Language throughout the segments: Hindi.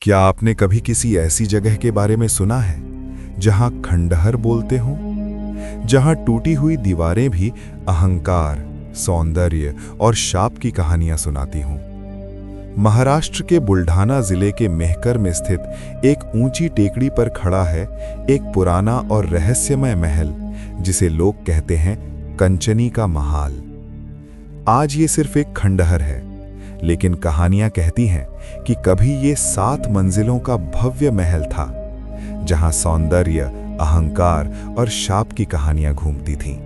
क्या आपने कभी किसी ऐसी जगह के बारे में सुना है जहां खंडहर बोलते हों, जहां टूटी हुई दीवारें भी अहंकार, सौंदर्य और शाप की कहानियां सुनाती हों? महाराष्ट्र के बुल्ढाना जिले के मेहकर में स्थित एक ऊंची टेकड़ी पर खड़ा है एक पुराना और रहस्यमय महल, जिसे लोग कहते हैं कंचनी का महाल। आज ये सिर्फ एक खंडहर है, लेकिन कहानियां कहती हैं कि कभी ये 7 मंजिलों का भव्य महल था, जहां सौंदर्य, अहंकार और शाप की कहानियां घूमती थीं।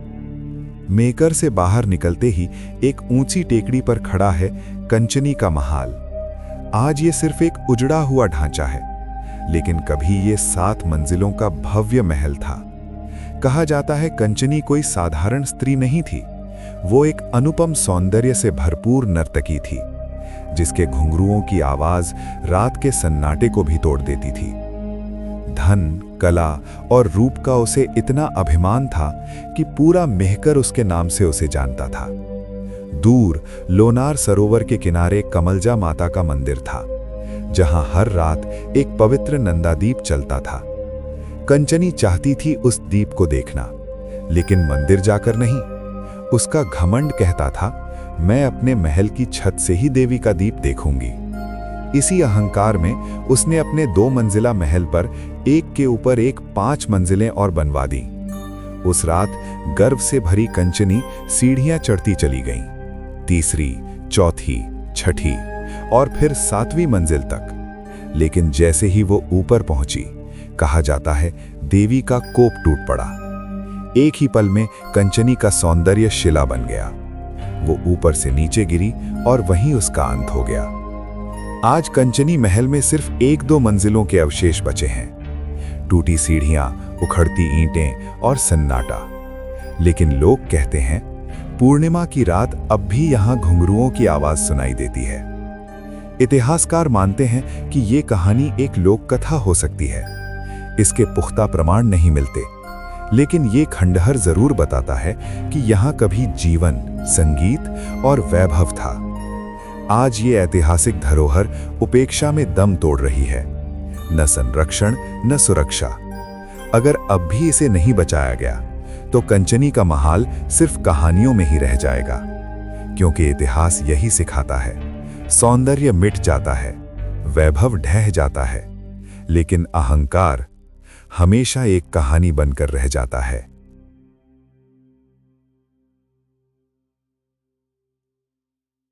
मेकर से बाहर निकलते ही एक ऊंची टेकड़ी पर खड़ा है कंचनी का महाल। आज ये सिर्फ एक उजड़ा हुआ ढांचा है, लेकिन कभी ये 7 मंजिलों का भव्य महल था। कहा जाता है कंचनी कोई साधारण स्त्री नहीं थी, वो एक अनुपम सौंदर्य से भरपूर नर्तकी थी, जिसके घुंघरुओं की आवाज रात के सन्नाटे को भी तोड़ देती थी। धन, कला और रूप का उसे इतना अभिमान था कि पूरा मेहकर उसके नाम से उसे जानता था। दूर लोनार सरोवर के किनारे कमलजा माता का मंदिर था, जहां हर रात एक पवित्र नंदादीप चलता था। कंचनी चाहती थी उस दीप को देखना, लेकिन मंदिर जाकर नहीं। उसका घमंड कहता था, मैं अपने महल की छत से ही देवी का दीप देखूंगी। इसी अहंकार में उसने अपने 2 मंजिला महल पर एक के ऊपर एक 5 मंजिलें और बनवा दी। उस रात गर्व से भरी कंचनी सीढ़ियां चढ़ती चली गईं, तीसरी, चौथी, छठी और फिर 7वीं मंजिल तक। लेकिन जैसे ही वो ऊपर पहुंची, कहा जाता है देवी का कोप टूट पड़ा। एक ही पल में कंचनी का सौंदर्य शिला बन गया। वो ऊपर से नीचे गिरी और वहीं उसका अंत हो गया। आज कंचनी महल में सिर्फ 1-2 मंजिलों के अवशेष बचे हैं, टूटी सीढ़ियां, उखड़ती ईंटें और सन्नाटा। लेकिन लोग कहते हैं पूर्णिमा की रात अब भी यहां घुंघरुओं की आवाज सुनाई देती है। इतिहासकार मानते हैं कि ये कहानी एक लोक कथा हो सकती है। इसके पुख्ता प्रमाण नहीं मिलते, लेकिन ये खंडहर जरूर बताता है कि यहाँ कभी जीवन, संगीत और वैभव था। आज ये ऐतिहासिक धरोहर उपेक्षा में दम तोड़ रही है, न संरक्षण न सुरक्षा। अगर अब भी इसे नहीं बचाया गया, तो कंचनी का महाल सिर्फ कहानियों में ही रह जाएगा, क्योंकि इतिहास यही सिखाता है, सौंदर्य मिट जाता है, वैभव ढह जाता है, लेकिन अहंकार हमेशा एक कहानी बनकर रह जाता है।